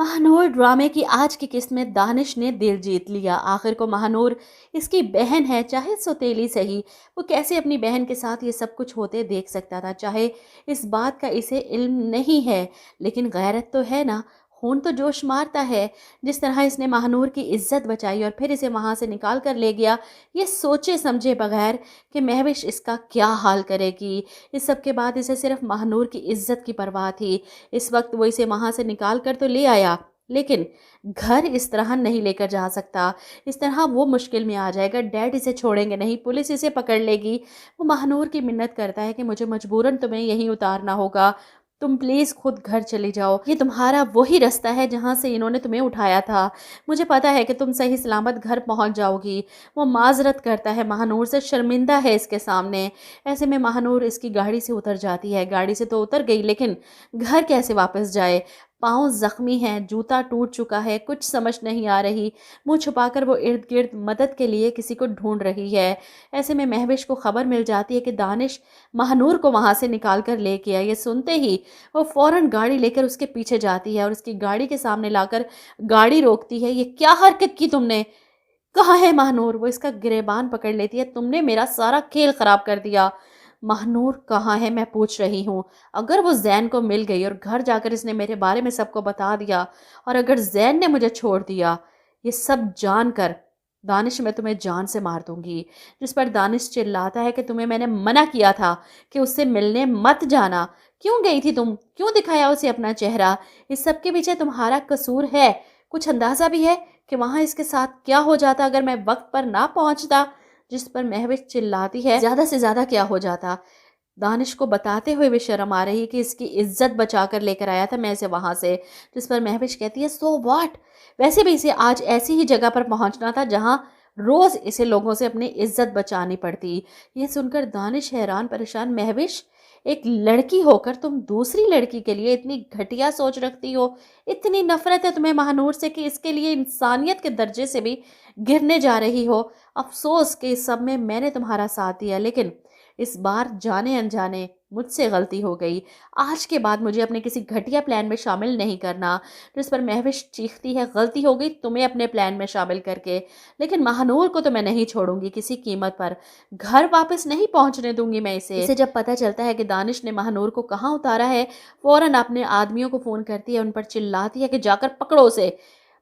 महानूर ड्रामे की आज की किस्त में दानिश ने दिल जीत लिया। आखिर को महानूर इसकी बहन है, चाहे सौतेली सही, वो कैसे अपनी बहन के साथ ये सब कुछ होते देख सकता था। चाहे इस बात का इसे इल्म नहीं है, लेकिन गैरत तो है ना, खून तो जोश मारता है। जिस तरह इसने महानूर की इज्जत बचाई और फिर इसे वहां से निकाल कर ले गया, ये सोचे समझे बगैर कि महविश इसका क्या हाल करेगी। इस सब के बाद इसे सिर्फ महानूर की इज्जत की परवाह थी। इस वक्त वो इसे वहां से निकाल कर तो ले आया, लेकिन घर इस तरह नहीं लेकर जा सकता। इस तरह वो मुश्किल में आ जाएगा। डैड इसे छोड़ेंगे नहीं, पुलिस इसे पकड़ लेगी। वो महानूर की मिन्नत करता है कि मुझे मजबूरन तुम्हें यहीं उतारना होगा, तुम प्लीज़ खुद घर चली जाओ। ये तुम्हारा वही रास्ता है जहाँ से इन्होंने तुम्हें उठाया था। मुझे पता है कि तुम सही सलामत घर पहुँच जाओगी। वो माजरत करता है महानूर से, शर्मिंदा है इसके सामने। ऐसे में महानूर इसकी गाड़ी से उतर जाती है। गाड़ी से तो उतर गई, लेकिन घर कैसे वापस जाए। पाँव जख्मी हैं, जूता टूट चुका है, कुछ समझ नहीं आ रही। मुंह छुपाकर वो इर्द गिर्द मदद के लिए किसी को ढूंढ रही है। ऐसे में महविश को खबर मिल जाती है कि दानिश महानूर को वहां से निकाल कर ले गया। ये सुनते ही वो फौरन गाड़ी लेकर उसके पीछे जाती है और उसकी गाड़ी के सामने लाकर गाड़ी रोकती है। ये क्या हरकत की तुमने? कहाँ है महानूर? वो इसका गिरेबान पकड़ लेती है। तुमने मेरा सारा खेल खराब कर दिया। महानूर कहाँ है मैं पूछ रही हूँ। अगर वो जैन को मिल गई और घर जाकर इसने मेरे बारे में सबको बता दिया, और अगर जैन ने मुझे छोड़ दिया, ये सब जान कर दानिश मैं तुम्हें जान से मार दूंगी। जिस पर दानिश चिल्लाता है कि तुम्हें मैंने मना किया था कि उससे मिलने मत जाना। क्यों गई थी तुम? क्यों दिखाया उसे अपना चेहरा? इस सब के पीछे तुम्हारा कसूर है। कुछ अंदाजा भी है कि वहां इसके साथ क्या हो जाता अगर मैं वक्त पर ना पहुंचता? जिस पर महविश चिल्लाती है, ज्यादा से ज्यादा क्या हो जाता? दानिश को बताते हुए भी शर्म आ रही कि इसकी इज्जत बचा कर लेकर आया था मैं इसे वहां से। जिस पर महविश कहती है, सो व्हाट, वैसे भी इसे आज ऐसी ही जगह पर पहुंचना था जहां रोज इसे लोगों से अपनी इज्जत बचानी पड़ती। यह सुनकर दानिश हैरान परेशान, महविश, एक लड़की होकर तुम दूसरी लड़की के लिए इतनी घटिया सोच रखती हो? इतनी नफरत है तुम्हें महानूर से कि इसके लिए इंसानियत के दर्जे से भी गिरने जा रही हो। अफसोस कि इस सब में मैंने तुम्हारा साथ दिया, लेकिन इस बार जाने अनजाने मुझसे गलती हो गई। आज के बाद मुझे अपने किसी घटिया प्लान में शामिल नहीं करना। जिस पर महविश चीखती है, गलती हो गई तुम्हें अपने प्लान में शामिल करके, लेकिन महानूर को तो मैं नहीं छोड़ूंगी किसी कीमत पर। घर वापस नहीं पहुंचने दूंगी मैं इसे। जब पता चलता है कि दानिश ने महानूर को कहाँ उतारा है, फौरन अपने आदमियों को फोन करती है, उन पर चिल्लाती है कि जाकर पकड़ो उसे।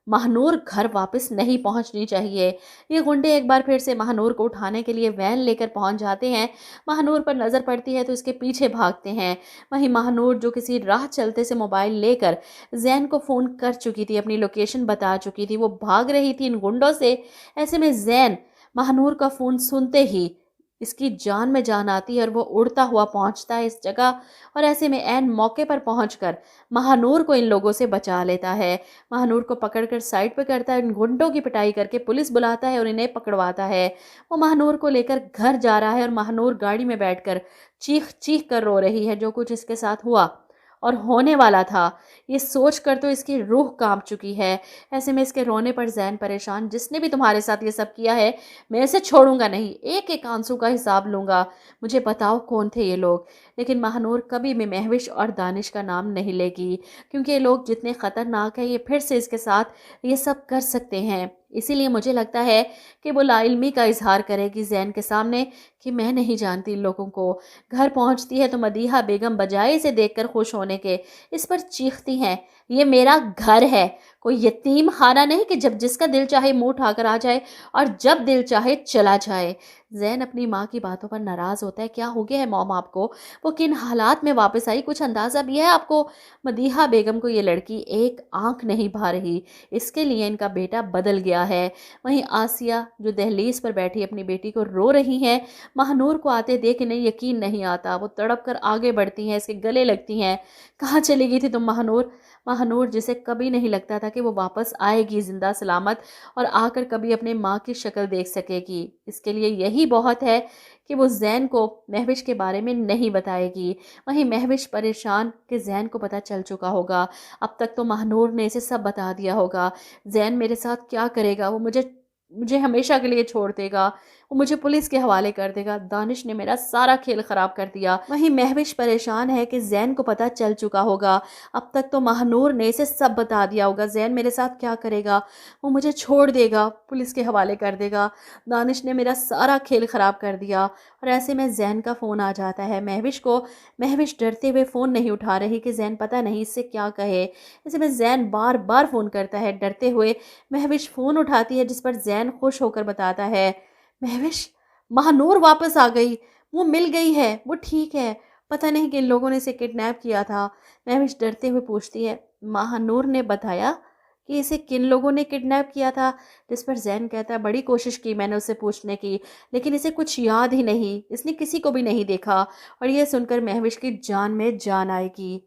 महानूर घर वापस नहीं पहुंचनी चाहिए। ये गुंडे एक बार फिर से महानूर को उठाने के लिए वैन लेकर पहुंच जाते हैं। महानूर पर नजर पड़ती है तो इसके पीछे भागते हैं। वहीं महानूर, जो किसी राह चलते से मोबाइल लेकर जैन को फोन कर चुकी थी, अपनी लोकेशन बता चुकी थी, वो भाग रही थी इन गुंडों से। ऐसे में जैन महानूर का फोन सुनते ही इसकी जान में जान आती है और वो उड़ता हुआ पहुंचता है इस जगह, और ऐसे में ऐन मौके पर पहुंचकर महानूर को इन लोगों से बचा लेता है। महानूर को पकड़कर साइड पे करता है, इन गुंडों की पिटाई करके पुलिस बुलाता है और इन्हें पकड़वाता है। वो महानूर को लेकर घर जा रहा है और महानूर गाड़ी में बैठकर चीख चीख कर रो रही है जो कुछ इसके साथ हुआ और होने वाला था, ये सोच कर तो इसकी रूह कांप चुकी है। ऐसे में इसके रोने पर जैन परेशान, जिसने भी तुम्हारे साथ ये सब किया है मैं इसे छोड़ूंगा नहीं, एक एक आंसू का हिसाब लूंगा। मुझे बताओ कौन थे ये लोग? लेकिन महानूर कभी भी महविश और दानिश का नाम नहीं लेगी, क्योंकि ये लोग जितने खतरनाक हैं, ये फिर से इसके साथ ये सब कर सकते हैं। इसीलिए मुझे लगता है कि वो लाइल्मी का इजहार करेगी जैन के सामने कि मैं नहीं जानती इन लोगों को। घर पहुंचती है तो मदीहा बेगम बजाय इसे देखकर खुश होने के इस पर चीखती हैं, ये मेरा घर है, कोई यतीम खाना नहीं कि जब जिसका दिल चाहे मुंह उठाकर आ जाए और जब दिल चाहे चला जाए। जैन अपनी माँ की बातों पर नाराज होता है। क्या हो गया है मॉम आपको? वो किन हालात में वापस आई, कुछ अंदाजा भी है आपको? मदीहा बेगम को ये लड़की एक आंख नहीं भा रही, इसके लिए इनका बेटा बदल गया है। वहीं आसिया, जो दहलीज पर बैठी अपनी बेटी को रो रही हैं, महानूर को आते देख इन्हें यकीन नहीं आता। वो तड़प कर आगे बढ़ती हैं, इसके गले लगती हैं। कहाँ चली गई थी तुम महानूर? महानूर, जिसे कभी नहीं लगता था कि वो वापस आएगी जिंदा सलामत और आकर कभी अपने माँ की शक्ल देख सकेगी, इसके लिए यही बहुत है कि वो जैन को महविश के बारे में नहीं बताएगी। वहीं महविश परेशान कि जैन को पता चल चुका होगा, अब तक तो महानूर ने इसे सब बता दिया होगा। जैन मेरे साथ क्या करेगा? वो मुझे مجھے ہمیشہ کے لیے چھوڑ دے گا، وہ مجھے پولیس کے حوالے کر دے گا۔ دانش نے میرا سارا کھیل خراب کر دیا۔ وہیں مہوش پریشان ہے کہ زین کو پتہ چل چکا ہوگا، اب تک تو ماہنور نے اسے سب بتا دیا ہوگا، زین میرے ساتھ کیا کرے گا، وہ مجھے چھوڑ دے گا، پولیس کے حوالے کر دے گا۔ دانش نے میرا سارا کھیل خراب کر دیا۔ اور ایسے میں زین کا فون آ جاتا ہے مہوش کو۔ مہوش ڈرتے ہوئے فون نہیں اٹھا رہی کہ زین پتہ نہیں اس سے کیا کہے۔ ایسے میں زین بار بار فون کرتا ہے ڈرتے ہوئے۔ مہوش فون اٹھاتی ہے جس پر زین خوش ہو کر بتاتا ہے، مہوش، ماہنور واپس آ گئی، وہ مل گئی ہے، وہ ٹھیک ہے، پتہ نہیں کن لوگوں نے اسے کڈنیپ کیا تھا۔ مہوش ڈرتے ہوئے پوچھتی ہے، ماہنور نے بتایا کہ اسے کن لوگوں نے کڈنیپ کیا تھا؟ جس پر زین کہتا ہے، بڑی کوشش کی میں نے اسے پوچھنے کی، لیکن اسے کچھ یاد ہی نہیں، اس نے کسی کو بھی نہیں دیکھا۔ اور یہ سن کر مہوش کی جان میں جان آئے گی۔